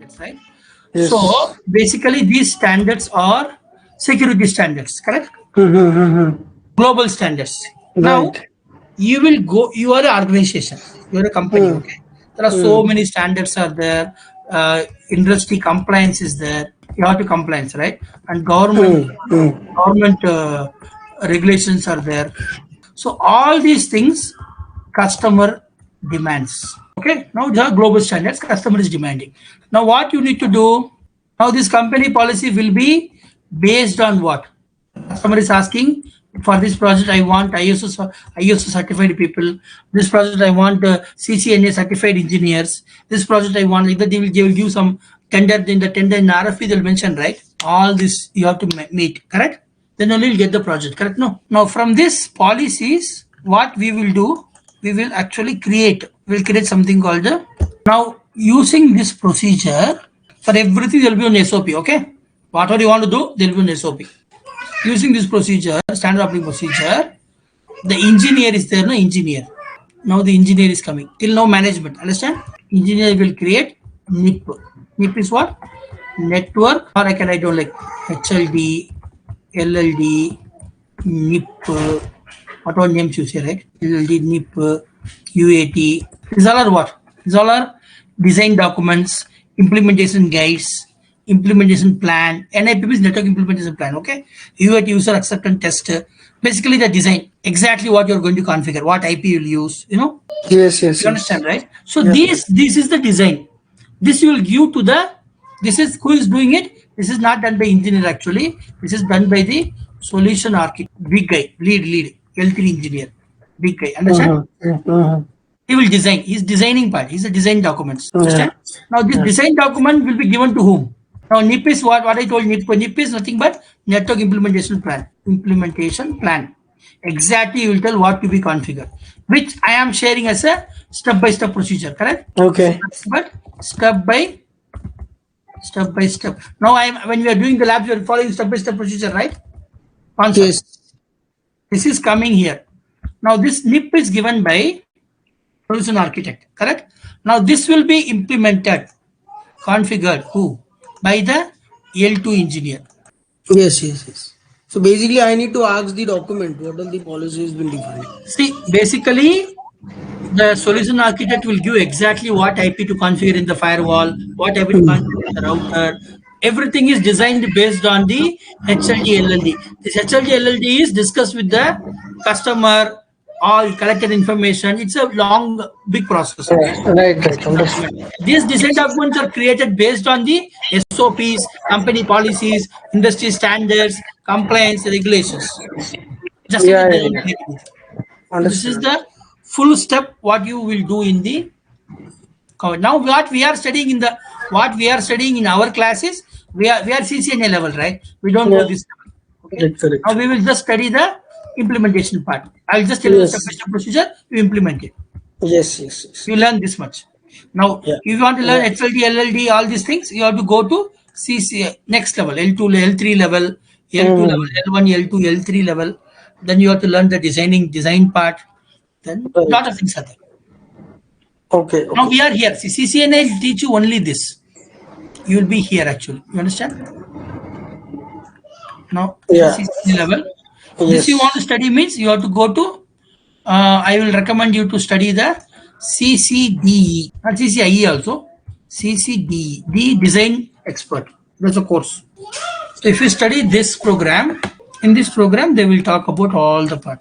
standards, right? Yes. So basically these standards are security standards, correct? Global standards. Now Right. you will go, you are an organization, you are a company, okay? There are so many standards are there, industry compliance is there, you have to compliance, right? And government regulations are there. So all these things customer demands. Okay, now the global standards customer is demanding. Now what you need to do, now this company policy will be based on what? Customer is asking, for this project I want ISO certified people, this project I want CCNA certified engineers, this project I want like that. They will give some tender, in the tender in RFP they'll mention, right? All this you have to meet, correct? Then only you'll get the project, correct? No. Now from this policies, what we will do, we will actually we'll create something called the, now using this procedure, for everything there will be an SOP, okay? Whatever you want to do, there will be an SOP. Using this procedure, standard operating procedure, the engineer is there, no engineer. Now the engineer is coming. Till now management, understand? Engineer will create NIP. NIP is what? Network, or I can write down like HLD, LLD, NIP, whatever names you say, right? LLD, NIP, UAT. These all are what? These all are design documents, implementation guides, implementation plan. NIP is network implementation plan, okay? UAT, user acceptance test. Basically the design, exactly what you're going to configure, what IP you'll use, you know? Yes. You understand, right? So this is the design. This you will give to the, this is who is doing it. This is not done by engineer actually. This is done by the solution architect, big guy, lead, L3 engineer, big guy. Understand? He will design. He's designing part. He's a design documents. Understand? Now this design document will be given to whom? Now NIP is what I told NIP. NIP is nothing but network implementation plan. Implementation plan. Exactly you will tell what to be configured, which I am sharing as a step-by-step procedure, correct? Okay. But step by step. Now when we are doing the labs, we are following step-by-step procedure, right? Concept. Yes. This is coming here. Now this NIP is given by solution architect, correct? Now this will be implemented, configured, who? By the L2 engineer. Yes. So basically, I need to ask the document what all the policies been defined. See, basically, the solution architect will give exactly what IP to configure in the firewall, what IP to configure in the router. Everything is designed based on the HLD LLD. This HLD LLD is discussed with the customer, all collected information. It's a long, big process. Right. These design documents are created based on the SOPs, company policies, industry standards, compliance, regulations. Just this is the full step what you will do in the. Now what we are studying in our classes, we are CCNA level, right? We don't know this. Okay? Now we will just study the implementation part. I'll just tell you the step-by-step procedure. You implement it. Yes. You learn this much. Now, if you want to learn HLD, LLD, all these things, you have to go to CCA next level, L2, L3 level, L2 level, L1, L2, L3 level. Then you have to learn the design part. Then a lot of things are there. Okay. Now we are here. See, CCNA will teach you only this. You will be here actually. You understand? Now, CCNA level. This you want to study means you have to go to, I will recommend you to study the CCDE, not CCIE also, CCDE, the design expert. That's a course. So if you study this program, in this program, they will talk about all the part.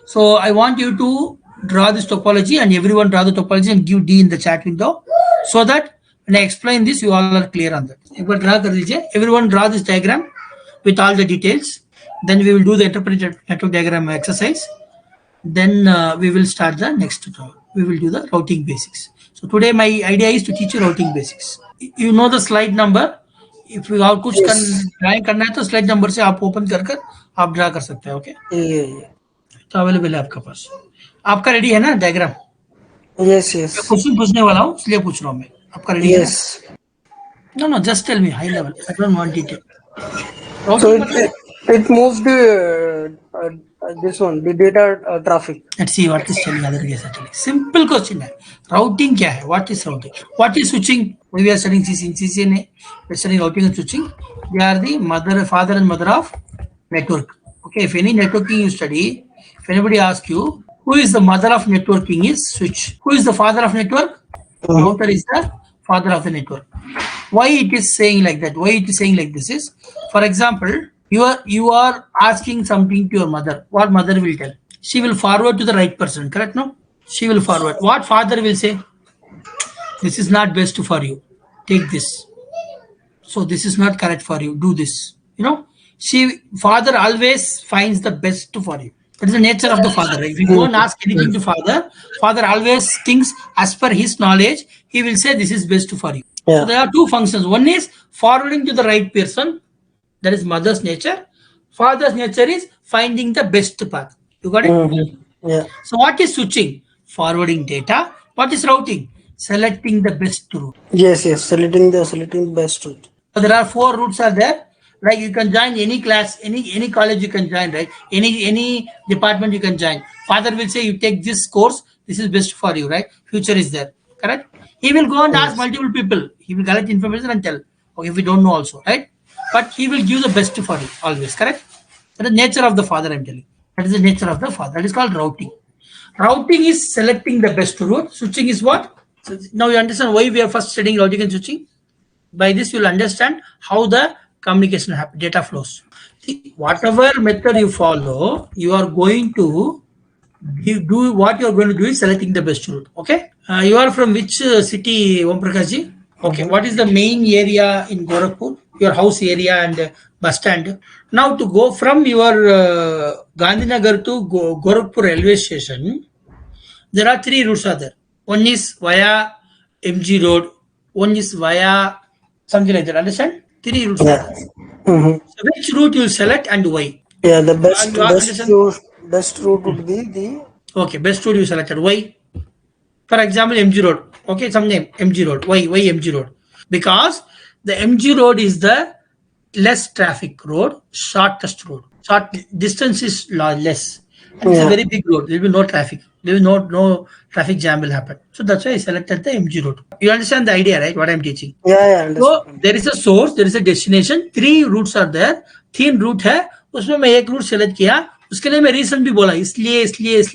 So I want you to draw this topology and everyone draw the topology and give D in the chat window so that when I explain this, you all are clear on that. Everyone draw this diagram with all the details. Then we will do the interpreted network diagram exercise. Then we will start the next tutorial. We will do the routing basics. So today my idea is to teach you routing basics. You know the slide number. If you have कुछ drawing करना है तो slide number से आप open कर आप draw कर सकते हैं. ओके, तो अवेलेबल है आपका पास. आपका रेडी है ना डायग्राम? यस. क्वेश्चन पूछने वाला हूँ इसलिए पूछ रहा हूँ मैं. आपका रेडी है? No, just tell me high level. I don't want detail. So it moves the This one, the data traffic. Let's see what is telling other case actually. Simple question है. Routing क्या है? What is routing? What is switching? We are studying Ccna. We are studying routing and switching. They are the father and mother of network. Okay, if any networking you study, if anybody asks you who is the mother of networking, is switch. Who is the father of network? Router is the father of the network. Why it is saying like that? Why it is saying like this is, for example, you are asking something to your mother. What mother will tell? She will forward to the right person, correct? No, she will forward. What father will say? This is not best for you. Take this. So this is not correct for you. Do this. You know, father always finds the best for you. That is the nature of the father. Right? If you go and ask anything to father always thinks as per his knowledge. He will say this is best for you. Yeah. So there are two functions. One is forwarding to the right person. That is mother's nature. Father's nature is finding the best path. You got it? Yeah. So what is switching? Forwarding data. What is routing? Selecting the best route. Yes. Selecting the best route. So there are 4 routes are there. Like you can join any class, any college you can join, right? Any department you can join. Father will say you take this course. This is best for you, right? Future is there, correct? He will go and ask multiple people. He will collect information and tell. Okay, if we don't know also, right? But he will give the best for you always, correct? That is the nature of the father, I'm telling. That is the nature of the father. That is called routing. Routing is selecting the best route. Switching is what? So now you understand why we are first studying routing and switching. By this, you will understand how the communication happens, data flows. See, whatever method you follow, you are going to do what you are going to do is selecting the best route. Okay. You are from which city, Om Prakash ji? Okay. What is the main area in Gorakhpur? Your house area and bus stand. Now to go from your Gandhinagar to Gorakhpur railway station, there are 3 routes are there. One is via MG road. One is via something like that. Understand? 3 routes. Yeah. So which route you select and why? Yeah, the best route would be the. Okay, best route you selected. Why? For example, MG road. Okay, some name MG road. Why MG road? Because the MG road is the less traffic road, shortest road. Short distance is less, and it's a very big road. There will be no traffic. There will no traffic jam will happen. So that's why I selected the MG road. You understand the idea, right? What I'm teaching. Yeah. So there is a source, there is a destination. 3 routes are there. 3 route है. उसमें मैं एक root select किया. उसके लिए मैं reason भी बोला. इसलिए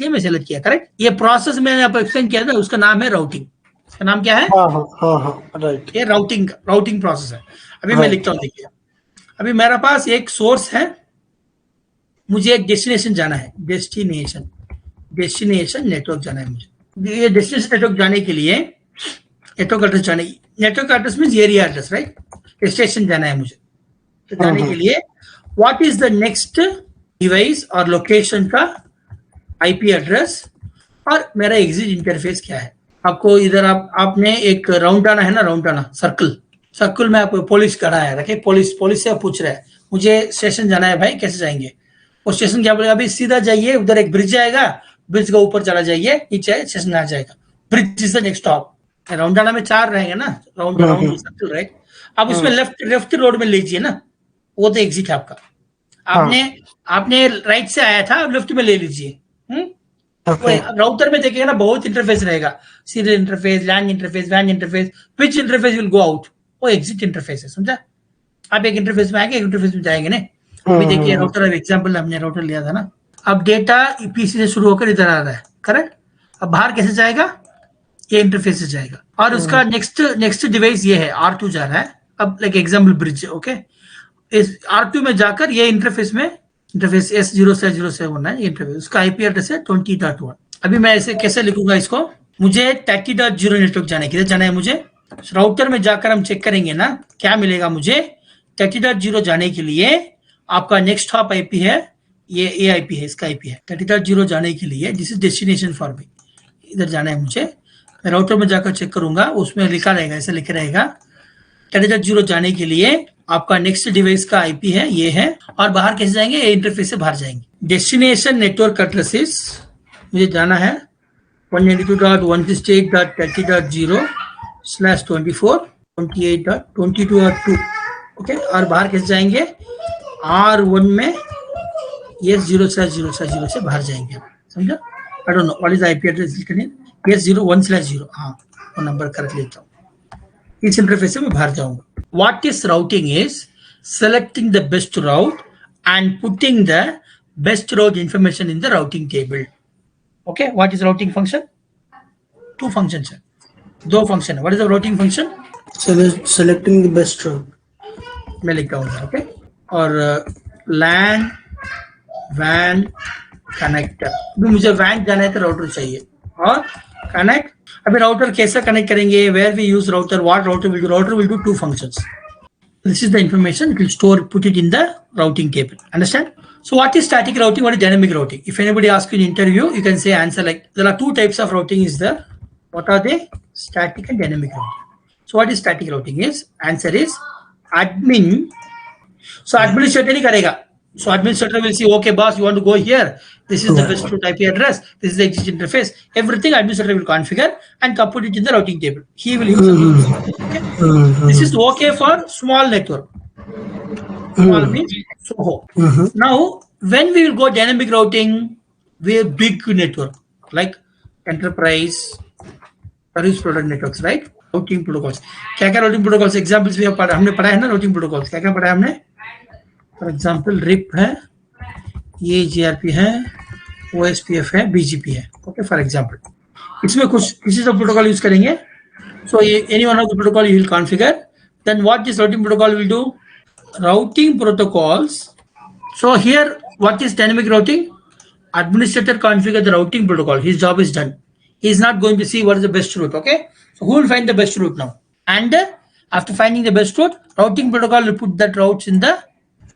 मैं सेलेक्ट किया. करेक्ट. ये प्रोसेस मैंने आपको एक्सप्लेन किया था. उसका नाम है राउटिंग. इसका नाम क्या है? हाँ, राइट. ये राउटिंग प्रोसेस है. अभी मैं लिखता हूँ. देखिए. अभी मेरा पास एक सोर्स है. मुझे एक डेस्टिनेशन जाना है. डेस्टिनेशन नेटवर्क जाना है मुझे. ये डेस्टिनेशन नेटवर्क जाने के लिए network address network address means area address, right? Station जाना है मुझे. तो जाने के लिए what is the next device और लोकेशन का आईपी एड्रेस और मेरा एग्जिट इंटरफेस क्या है. आपको इधर आपने एक राउंड आना है ना, राउंड आना सर्कल में आपको पुलिस खड़ा है. रखे पुलिस से पूछ रहा है मुझे स्टेशन जाना है भाई, कैसे जाएंगे? वो स्टेशन क्या बोलेगा? अभी सीधा जाइए, उधर एक ब्रिज आएगा, ब्रिज के ऊपर चला जाइए, नीचे स्टेशन आ जाएगा. Bridge is the next stop. राउंडाना में 4 रहेंगे ना, राउंड सर्कल, राइट? आप उसमें लेफ्ट रोड में लीजिए ना, वो तो एग्जिट है आपका. आपने राइट से आया था, लेफ्ट में ले लीजिए. राउटर में देखिएगा ना, बहुत इंटरफेस रहेगा. सीरियल इंटरफेस, लैन इंटरफेस, वैन interface. Which interface will go out? वो एग्जिट इंटरफेस है. समझा? आप एक इंटरफेस में आएंगे, एक इंटरफेस में जाएंगे ना. अभी देखिए राउटर, एग्जाम्पल हमने राउटर लिया था ना. अब डेटा पीसी से शुरू होकर इधर आ रहा है, करेक्ट? अब बाहर कैसे जाएगा? ये इंटरफेस से जाएगा. और उसका नेक्स्ट डिवाइस ये है, R2 जा रहा है. अब लाइक एग्जाम्पल ब्रिज, ओके. इस R2 में जाकर ये इंटरफेस S0 से 0 है. ये इंटरफेस, उसका आईपी एड्रेस है 20.1. अभी मैं ऐसे कैसे लिखूंगा इसको? मुझे 30.0 नेटवर्क जाने के लिए जाना है मुझे. राउटर में जाकर हम चेक करेंगे ना, क्या मिलेगा मुझे. 30.0 जाने के लिए आपका नेक्स्ट हॉप आईपी है, ये आईपी है, इसका आईपी है. 30.0 जाने के लिए this is destination for me. इधर जाना है मुझे. मैं राउटर में जाकर चेक करूंगा, उसमें लिखा रहेगा, ऐसे लिखा रहेगा 30.0 जाने के लिए आपका नेक्स्ट डिवाइस का आईपी है, ये है. और बाहर कैसे जाएंगे? ये इंटरफेस से बाहर जाएंगे. डेस्टिनेशन नेटवर्क एड्रेसेस मुझे जाना है 192.168.30/24/24/28.22.2. ओके. और बाहर कैसे जाएंगे? R1 में ये 0/0/0 से बाहर जाएंगे, समझा? I don't know what is IP address, ये 0/1/0, हाँ वो नंबर करेक्ट लेता हूँ, इस इंटरफेस से मैं बाहर जाऊंगा. What is routing is selecting the best route and putting the best route information in the routing table. Okay, what is routing function? Two functions है, दो function है. What is the routing function? Selecting the best route. मैं लिखता हूँ, okay. और LAN WAN connector, अभी मुझे WAN जाना है तो राउटर चाहिए, और कनेक्ट. अभी राउटर कैसे कनेक्ट करेंगे, where we use router, what router will do? Router will do two functions. This is the information, it will store, put it in the routing table. Understand? So what is static routing? What is dynamic routing? If anybody asks you in interview, you can say answer like, there are two types of routing is there. What are they? Static and dynamic routing. So what is static routing is? Answer is admin. So administrator नहीं करेगा. So administrator will say, okay boss, you want to go here, this is the best route IP address, this is the existing interface, everything administrator will configure and put it in the routing table. He will use it. Okay? This is okay for small network. Small means SOHO. Now when we will go dynamic routing, we have big network like enterprise, service product networks, right? Routing protocols. क्या routing protocols examples we have पढ़ा, हमने पढ़ा है ना routing protocols. क्या पढ़ा है हमने? फॉर एग्जाम्पल रिप है, ये जीआरपी है, ओएसपीएफ है, बीजीपी है. ओके, फॉर एग्जाम्पल इसमें कुछ किसी से प्रोटोकॉल यूज करेंगे. So any one of the protocol you will configure. Then what this routing protocol will do? Routing protocols. So here what is dynamic routing? Administrator configure the routing protocol, his job is done. He is not going to see what is the best route. Okay, so who will find the best route now? And after finding the best route, routing protocol will put that routes in the.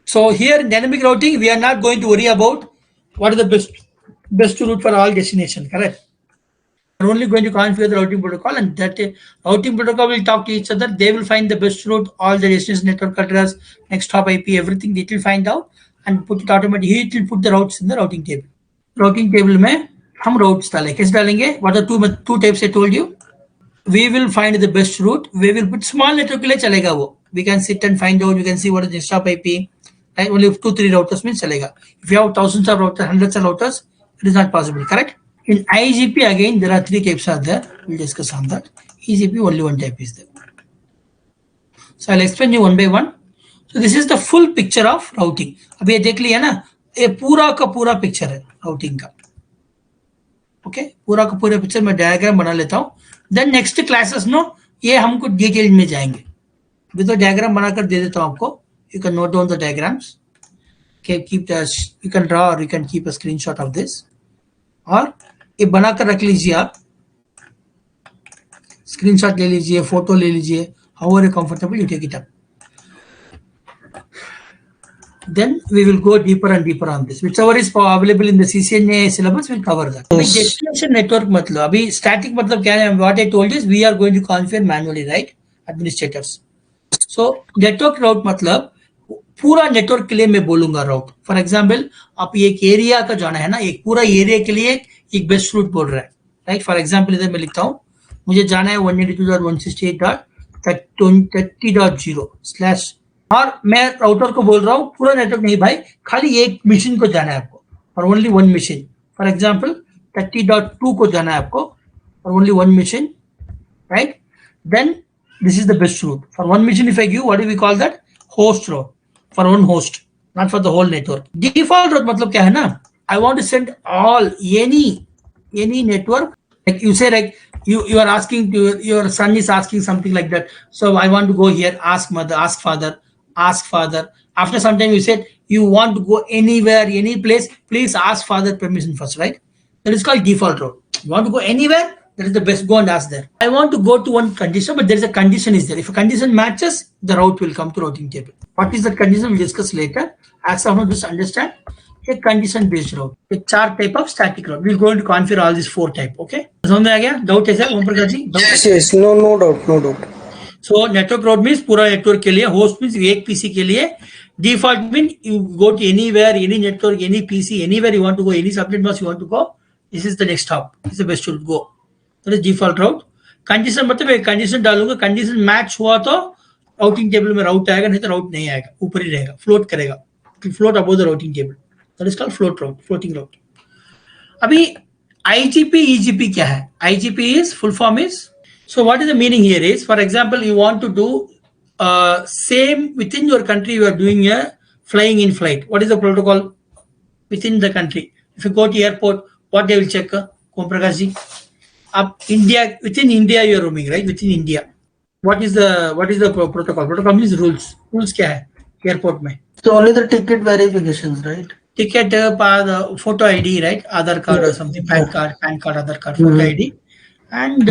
So here in dynamic routing, we are not going to worry about what is the best route for all destination, correct? We are only going to configure the routing protocol, and that routing protocol will talk to each other. They will find the best route, all the destination network address, next hop IP, everything it will find out and put it automatically. It will put the routes in the routing table. Routing table में हम routes डालें, कैसे डालेंगे? What are two types I told you? We will find the best route. We will put small network के लिए चलेगा वो. We can sit and find out. We can see what is the stop IP. Right? Only 2-3 routers means chalega. If you have thousands of routers, hundreds of routers, it is not possible, correct? In IGP again, there are 3 types are there. We'll discuss on that. EGP only one type is there. So I'll explain you one by one. So this is the full picture of routing. अब ये देख लिया ना, ये पूरा का पूरा picture है routing का. ओके, पूरा का पूरा पिक्चर मैं डायग्राम बना लेता हूँ. देन नेक्स्ट क्लासेस नो ये हमको डिटेल में जाएंगे. अभी तो डायग्राम बनाकर दे देता हूँ आपको. You can note down the diagrams. Okay, you can draw or you can keep a screenshot of this. और ये बनाकर रख लीजिए आप. स्क्रीनशॉट ले लीजिए, फोटो ले लीजिए. However you're comfortable, you take it up. Then we will go deeper and deeper on this. Whichever is available in the CCNA syllabus, we'll cover that. अभी destination network मतलब, अभी static मतलब क्या है? What I told is we are going to configure manually, right? Administrators. So network route मतलब पूरा network के लिए मैं बोलूंगा राउट. फॉर एग्जाम्पल आप एक एरिया का जाना है ना, एक पूरा एरिया के लिए एक बेस्ट रूट बोल रहा है, राइट? फॉर एग्जाम्पल इधर मैं लिखता हूँ, मुझे जाना है 192.168.30.0/ और मैं राउटर को बोल रहा हूँ पूरा नेटवर्क नहीं भाई, खाली एक मशीन को जाना है आपको, और only one machine. For example 30.2 को जाना है आपको, और only one machine, right? Then this is the best route for one machine. If I give, what do we call that? Host route. For one host, not for the whole network. Default route मतलब क्या है ना? I want to send all any network. Like you say, like you are asking to your son is asking something like that. So I want to go here. Ask mother, ask father, ask father. After some time you said you want to go anywhere, any place. Please ask father permission first, right? That is called default route. You want to go anywhere? That is the best. Go and ask there. I want to go to one condition, but there is a condition is there. If a condition matches, the route will come to routing table. What is that condition? We'll discuss later. As of now, just understand a condition based route. A 4 type of static route. We're going to configure all these 4 type. Okay? समझ में आ गया? Doubt है sir Om Prakash ji? Yes, no doubt. So network route means पूरा network के लिए, host means एक PC के लिए, default means you go to anywhere, any network, any PC, anywhere you want to go, any subnet mask you want to go. This is the next hop. This is the best route to go. That is default route. Condition मतलब एक condition डालूंगा, condition match हुआ तो routing table में राउट आएगा, नहीं तो राउट नहीं आएगा, ऊपर ही रहेगा, फ्लोट करेगा, float above the routing table. That is called floating route. Abhi IGP, EGP क्या है? IGP is full form is. So what is the meaning here is, for example, you want to do same within your country. You are doing a flying in flight. What is the protocol within the country? If you go to airport, what they will check? Om Prakash ji, up India, within India you are roaming, right? Within India, what is the protocol? Protocol means rules. Rules क्या है airport में? So only the ticket verifications, right? Ticket, photo ID, right? Aadhaar card or something, PAN card, Aadhaar card, photo ID, and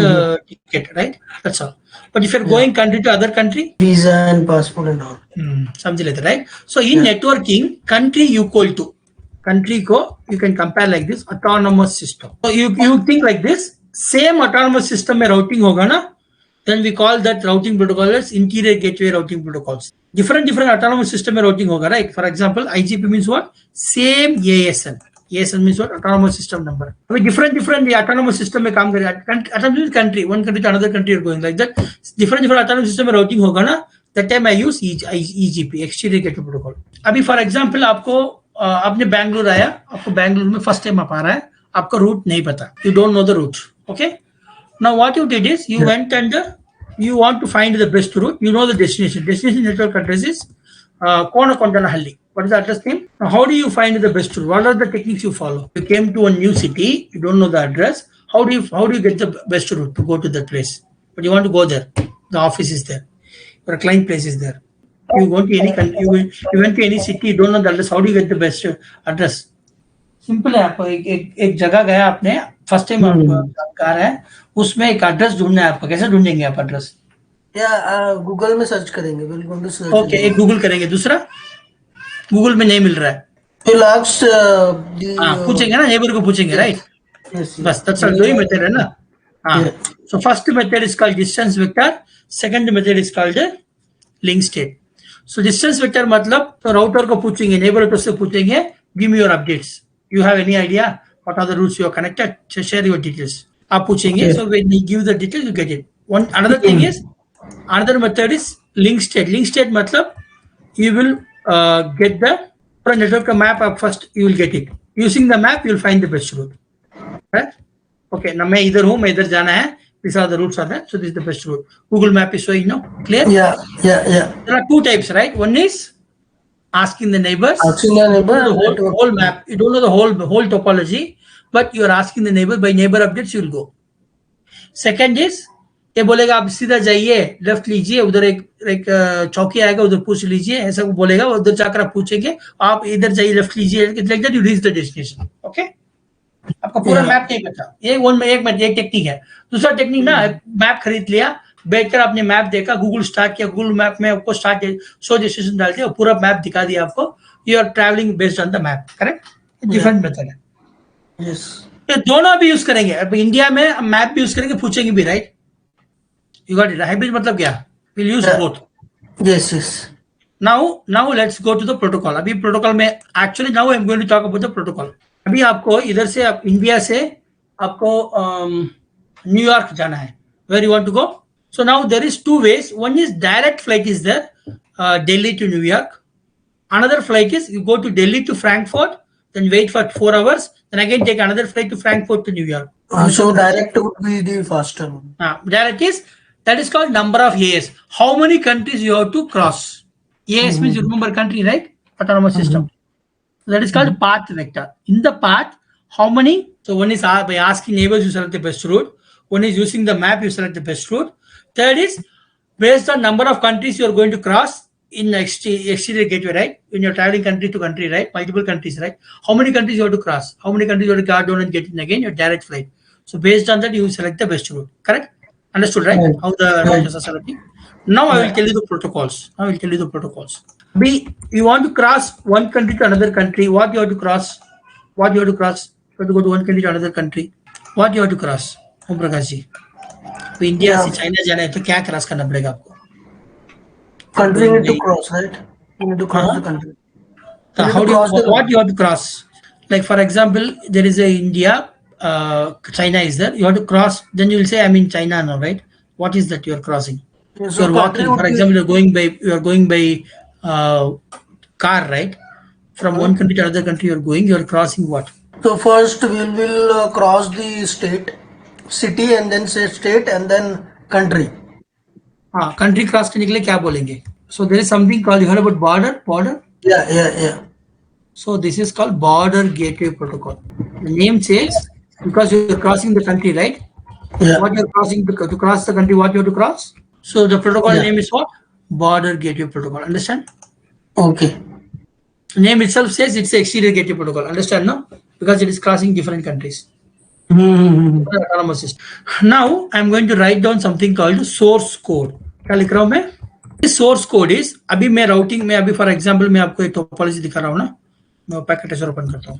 ticket, right? That's all. But if you're going country to other country, Visa and passport and all. Something like that, right? So in networking, country equal to country ko you can compare like this, autonomous system. So you think like this, same autonomous system में routing होगा ना, then we call that routing protocol as interior gateway routing protocols. Different autonomous system में routing होगा, right? For example, IGP means what? Same ASN. ASN means what? Autonomous system number. I mean, different autonomous system में काम करेगा. Autonomous country, one country to another country you're going like that. Different autonomous system में routing होगा ना. That time I use EGP, exterior gateway protocol. अभी for example आपने बैंगलोर आया, आपको बैंगलोर में फर्स्ट टाइम आप आ रहा है, आपका रूट नहीं पता, you don't know the route. Okay. Now what you did is you went and you want to find the best route. You know the destination. Destination network address is Konakondanhalli. What is the address name? Now how do you find the best route? What are the techniques you follow? You came to a new city. You don't know the address. How do you get the best route to go to that place? But you want to go there. The office is there. Your client place is there. You go to any country. You went to any city. You don't know the address. How do you get the best address? Simple है. आपको एक जगह गया आपने, first time आप गा रहे हैं, उसमें एक एड्रेस ढूंढना है आपको. कैसे ढूंढेंगे आप एड्रेस? या गूगल में सर्च करेंगे. बिल्कुल. ओके, एक गूगल करेंगे. दूसरा गूगल में नहीं मिल रहा है, पूछेंगे ना, नेबर को पूछेंगे, राइट? बस दैट्स ऑल. दो ही मेथड है ना. So first method is called distance vector, second method is called link state. So distance vector मतलब तो राउटर को पूछेंगे, नेबर से पूछेंगे, give me your updates. You have any idea what are the routes you are connected? Share your details. आप पूछेंगे. So when you give the details, you get it. Another thing is, another method is link state. Link state मतलब you will get the network map up first. You will get it. Using the map, you will find the best route. Right? Okay. now मैं इधर हूँ, मैं इधर जाना है. These are the routes are there. So this is the best route. Google Map is showing now. Clear? Yeah. There are two types, right? One is asking the neighbors. Asking the neighbor. The whole map. You don't know the whole topology, but you are asking the neighbor. By neighbor updates, you will go. Second is, ये बोलेगा आप सीधा जाइए, left लीजिए, उधर एक चौकी आएगा, उधर पूछ लीजिए, ऐसा बोलेगा. उधर जाकर आप पूछेंगे, आप इधर जाइए, लेफ्ट लीजिए, like that you reach the destination. Okay. आपका पूरा मैप नहीं पता. एक टेक्निक है. दूसरा टेक्निक ना, मैप खरीद लिया, बैठकर आपने मैप देखा, गूगल स्टार्ट किया, गूगल मैप में आपको शो डेस्टिनेशन डाल दिया, पूरा मैप दिखा दिया आपको. You are travelling based on the map. Correct? Different method है. यस. ये दोनों भी यूज करेंगे. अब इंडिया में मैप भी यूज करेंगे, पूछेंगे भी, right? You got it. Hybrid मतलब क्या? Will use both. Yes. Now let's go to the protocol. अभी प्रोटोकॉल में actually now I am going to talk about the protocol. अभी आपको इधर से इंडिया से आपको न्यूयॉर्क जाना है. Where you want to go? So now there is two ways. One is direct flight is there, Delhi to New York. Another flight is you go to Delhi to Frankfurt, then wait for 4 hours, then again take another flight to Frankfurt to New York. So direct would be the faster one. Direct that is called number of AS. How many countries you have to cross? AS means you remember country, right? Autonomous system. So that is called path vector. In the path, how many? So one is by asking neighbors, you select the best route. One is using the map, you select the best route. Third is based on number of countries you are going to cross in exterior gateway, right? When you're traveling country to country, right? Multiple countries, right? How many countries you have to cross? How many countries you have to guard down and get in again? Your direct flight. So based on that, you select the best route. Correct? Understood, right? How the routers are selecting. Now I will tell you the protocols. B, you want to cross one country to another country. What you have to cross? You have to go to one country to another country. What you have to cross? Om Prakash ji. तो India से China जाना है तो क्या cross करना पड़ेगा आपको? Country need to cross, right? You need to cross the country. So how do you, what you have to cross? Like for example, there is a India, China is there. You have to cross. Then you will say I'm in China now, right? What is that you are crossing? So you are walking. For example, you are going by car, right? From one country to another country you're going, you're crossing what? So first we will cross the state, city, and then say state, and then country. हाँ, country cross करने के लिए क्या बोलेंगे? So there is something called, you heard about border? Yeah. So this is called border gateway protocol. The name says, because you're crossing the country, right? Yeah. What you're crossing, to cross the country, what you have to cross? So the protocol Yeah. name is what? Border gateway protocol. Understand? Okay. Name itself says it's exterior gateway protocol. Understand, no? Because it is crossing different countries. Autonomous system. Now I'm going to write down something called source code. क्या लिख रहा हूं मैं? This source code is, अभी मैं routing में, अभी for example मैं आपको एक topology दिखा रहा हूं ना, मैं पैकेट ट्रेसर ओपन करता हूं.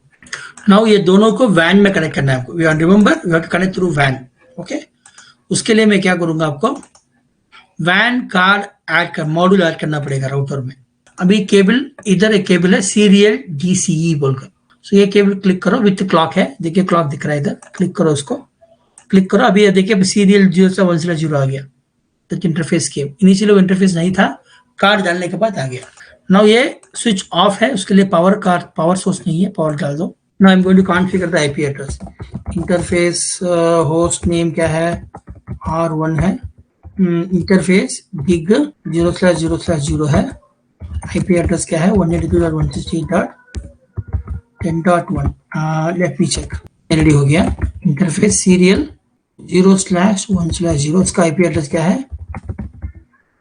Now ये दोनों को WAN में कनेक्ट करना है आपको. You remember, you have to connect through WAN. Okay? उसके लिए मैं क्या करूंगा, आपको WAN कार्ड ऐड कर, मॉड्यूल ऐड करना पड़ेगा राउटर में. अभी केबल, इधर एक केबल है सीरियल DCE बोलकर. सो ये केबल क्लिक करो, विथ क्लॉक है, देखिए क्लॉक दिख रहा है इधर, क्लिक करो उसको, क्लिक करो. अभी ये देखिए सीरियल 0 से 1 से 0 आ गया. तो इंटरफेस के इनिशियली वो इंटरफेस नहीं था, कार्ड डालने के बाद आ गया. नाउ ये स्विच ऑफ है, उसके लिए पावर कार्ड, पावर सोर्स नहीं है, पावर डाल दो. Now I am going to configure the IP address. Interface host name क्या है, R1 है. इंटरफेस बिग 0/0/0 है. आईपी एड्रेस क्या है, 192.168.10.1. लेट मी चेक, रेडी हो गया. इंटरफेस सीरियल 0/1/0, इसका आईपी एड्रेस क्या है,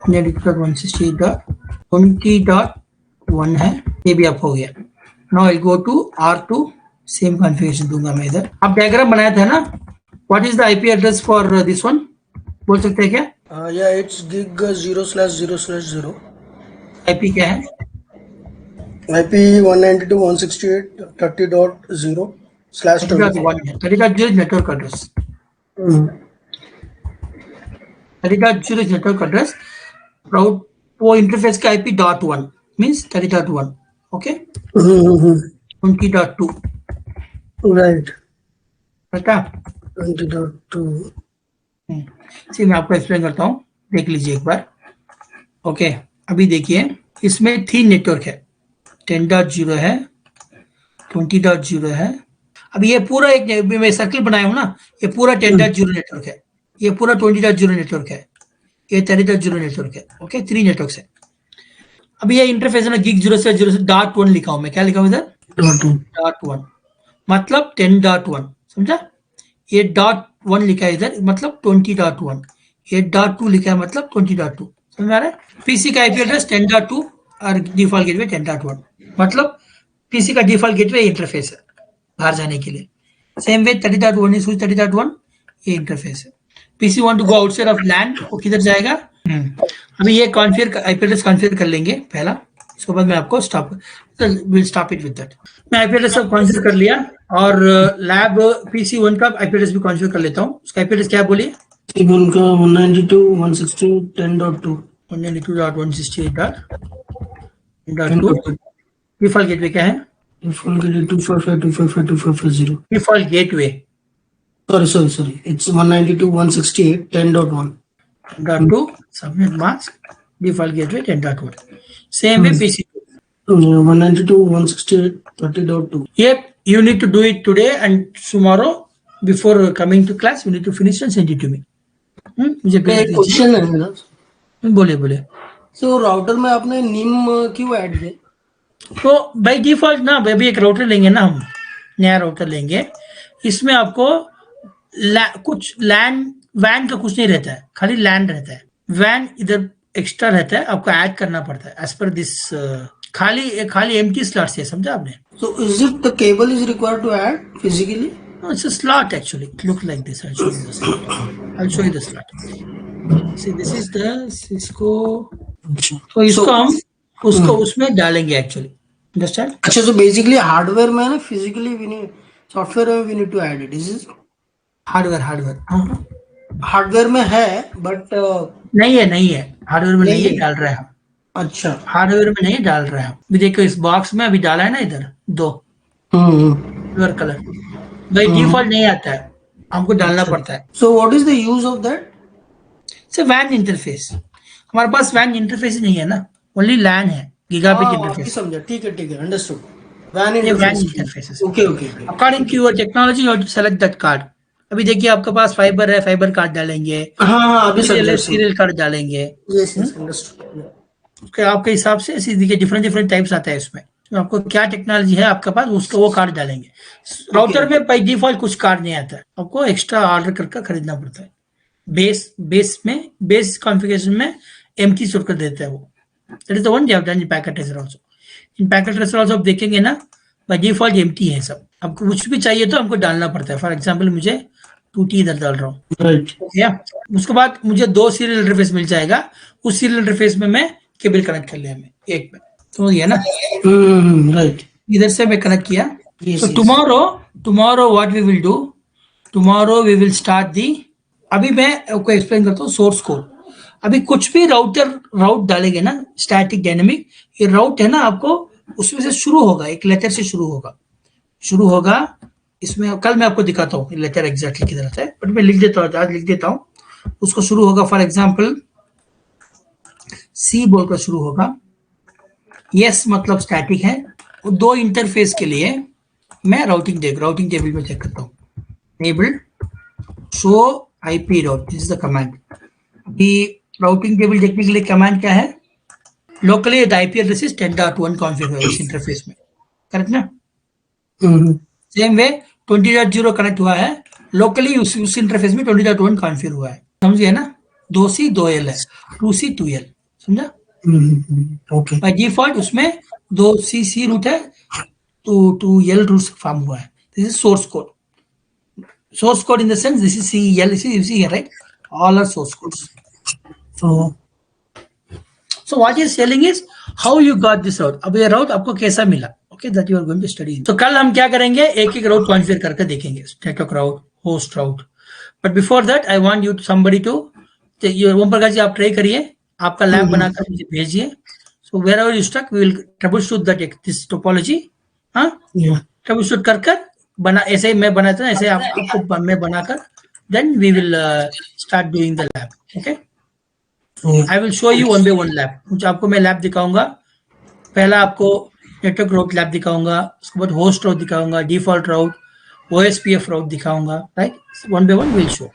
192.168.20.1 है. ये भी आप हो गया. Now I go to R2, same configuration दूंगा मैं इधर. आप डायग्राम बनाया था ना, what is the IP address for this one, बोल सकते हैं क्या? Yeah, it's gig 0/0/0. आईपी क्या है? IP 192.168.30.0/20. 30.1 है. 30.0 is network address. 30.0 is network address. वो इंटरफेस का आईपी .1 मींस 30.1. Okay, 20.2 Right. पता? 20.2. मैं आपको एक्सप्लेन करता हूँ, देख लीजिए एक बार. ओके, अभी देखिए इसमें 3 नेटवर्क है. 10.0 है, 20.0 है. अभी ये पूरा एक, मैं सर्कल बनाया हूँ ना, ये पूरा 10.0 नेटवर्क है, ये पूरा 20.0 नेटवर्क है, ये 30.0 नेटवर्क है. ओके, 3 नेटवर्क है. अभी ये इंटरफेस है ना, गिग 0 से 0.1 लिखा हूँ मैं. क्या लिखा हूँ इधर? .1 मतलब 10.1. समझा? ये .1 लिखा है इधर, मतलब 20.1. ये .2 लिखा है, मतलब 20.2. समझ आ रहा है? पीसी का आईपी एड्रेस 10.2 और डिफॉल्ट गेटवे 10.1. मतलब पीसी का डिफॉल्ट गेटवे इंटरफेस है बाहर जाने के लिए. सेम वे 30.1 इज 30.1, ये इंटरफेस है. PC want to go outside of LAN, वो किधर जाएगा? अभी ये कॉन्फ़िगर, आईपी एड्रेस कॉन्फ़िगर कर लेंगे पहला, उसके बाद मैं आपको will stop it with that. मैं आईपी एड्रेस सब कॉन्फ़िगर कर लिया, और लैब PC1 का आईपी एड्रेस भी कॉन्फ़िगर कर लेता हूँ. उसका आईपी एड्रेस क्या बोलिए? उनका 192.168.10.2. 192.168.10.2. डिफॉल्ट गेटवे क्या है? Default gateway 255.255.255.0. Default gateway, Sorry. It's 192.168.10.1. 10.2 subnet mask, default gateway 10.1. Same way PC2. 192.168.30.2. Yep, you need to do it today and tomorrow before coming to class. You need to finish and send it to me. मुझे भेज एक दीजिए. Question है मेरा. बोले. So router में आपने निम क्यों ऐड किया? तो बाय डिफॉल्ट ना, अभी एक राउटर लेंगे ना, हम नया राउटर लेंगे, इसमें आपको कुछ लैन वैन का कुछ नहीं रहता है, खाली लैंड रहता है. वैन इधर एक्स्ट्रा रहता है, आपको ऐड करना पड़ता है एज पर दिस. खाली एम्प्टी स्लॉट्स है, समझा आपने? So is it the cable is required to add physically? No, it's a slot actually. It looks like this. I'll show you the slot. See, this is the Cisco. तो इसको हम उसमें डालेंगे actually. Understand? अच्छा, so basically hardware में ना, physically we need, software में we need to add it. Is it? Hardware hardware में है, बट नहीं है हार्डवेयर में नहीं है, डाल रहे हैं हम. अच्छा, हार्डवेयर में नहीं डाल रहे हैं हम. अभी देखो इस बॉक्स में अभी डाला है ना इधर 2 सिल्वर कलर. भाई डिफॉल्ट नहीं आता है, हमको डालना पड़ता है. So what is the use of that? So when interface, हमारे पास वैन इंटरफेस ही नहीं है ना, ओनली लैन है, गीगाबिट इंटरफेस. समझा, ठीक है, अंडरस्टूड. WAN ये WAN interface. Interfaces. Okay, okay, okay. According to your technology you have to select that card. अभी देखिए आपके पास फाइबर है, फाइबर कार्ड डालेंगे, हाँ अभी सीरियल है, समझा समझा. सीरियल कार्ड डालेंगे। Yes, yes, understood. उसके आपके हिसाब से ऐसे देखिए डिफरेंट डिफरेंट टाइप्स आता है इसमें, तो आपको क्या टेक्नोलॉजी है आपके पास उसका वो कार्ड डालेंगे। राउटर में बाई डिफॉल्ट कुछ कार्ड नहीं आता है, आपको एक्स्ट्रा ऑर्डर करके खरीदना पड़ता है। बेस कॉन्फ़िगरेशन में एम्प्टी छोड़ कर देता है वो। That is the one they have done in packet tracer also. In packet tracer also आप देखेंगे ना, बाय डिफॉल्ट एम्प्टी है सब। आपको कुछ भी चाहिए तो हमको डालना पड़ता है। फॉर एग्जांपल मुझे 2T इधर डाल रहा हूँ, Right. या उसके बाद मुझे 2 सीरियल इंटरफेस मिल जाएगा। उस सीरियल इंटरफेस में मैं केबल कनेक्ट कर लिया, मैं एक में समझ गया ना। Right. इधर से मैं कनेक्ट किया। Yes, so yes. Tomorrow what we will do, tomorrow we will start the. अभी मैं आपको एक्सप्लेन करता हूँ सोर्स कोड। अभी कुछ भी राउट डालेंगे ना, स्टैटिक डायनेमिक, ये राउट है ना, आपको उसमें से शुरू होगा, एक लेटर से शुरू होगा। इसमें कल मैं आपको दिखाता हूँ लेटर एग्जैक्टली किधर आता है, बट मैं लिख देता हूँ, आज लिख देता हूँ। उसको शुरू होगा, फॉर एग्जाम्पल सी बोलकर शुरू होगा। यस मतलब स्टैटिक है। वो 2 इंटरफेस के लिए मैं राउटिंग टेबल में चेक करता हूँ। Table show IP route, this is the command. अभी राउटिंग टेबल देखने के लिए कमांड क्या है, locally IP address is 10.1 configure है इस इंटरफेस में, करेक्ट ना। सेम वे 20.0 कनेक्ट हुआ है, लोकली उस इंटरफेस में 20.1 कॉन्फ़िगर हुआ है, समझिए ना। 2C 2L है, 2C 2L, समझा। Okay. बाय डिफॉल्ट उसमें 2C रूट है, 2L रूट फॉर्म हुआ है। This is source code. Source code in the sense this is CL, you see here, right? All are source codes. So what he is telling is how you got this route. अब ये route आपको कैसा मिला? Okay, that you are going to study. So कल हम क्या करेंगे, एक एक route कॉन्फ़िगर करके देखेंगे, static route, host route. But before that, I want you somebody to, Om Prakash ji आप ट्राई करिए, आपका लैब बनाकर मुझे भेजिए। So wherever you stuck, we will troubleshoot that this topology. हाँ, troubleshoot कर बना, ऐसे ही मैं बनाता हूँ, ऐसे आपको मैं बनाकर then we will start doing the lab. Okay, I will show you one by one lab. कुछ आपको मैं लैब दिखाऊंगा। पहला आपको नेटवर्क राउट लैब दिखाऊंगा, उसके बाद होस्ट राउट दिखाऊंगा, डिफॉल्ट राउट, ओएसपीएफ राउट दिखाऊंगा, right. One by one will show.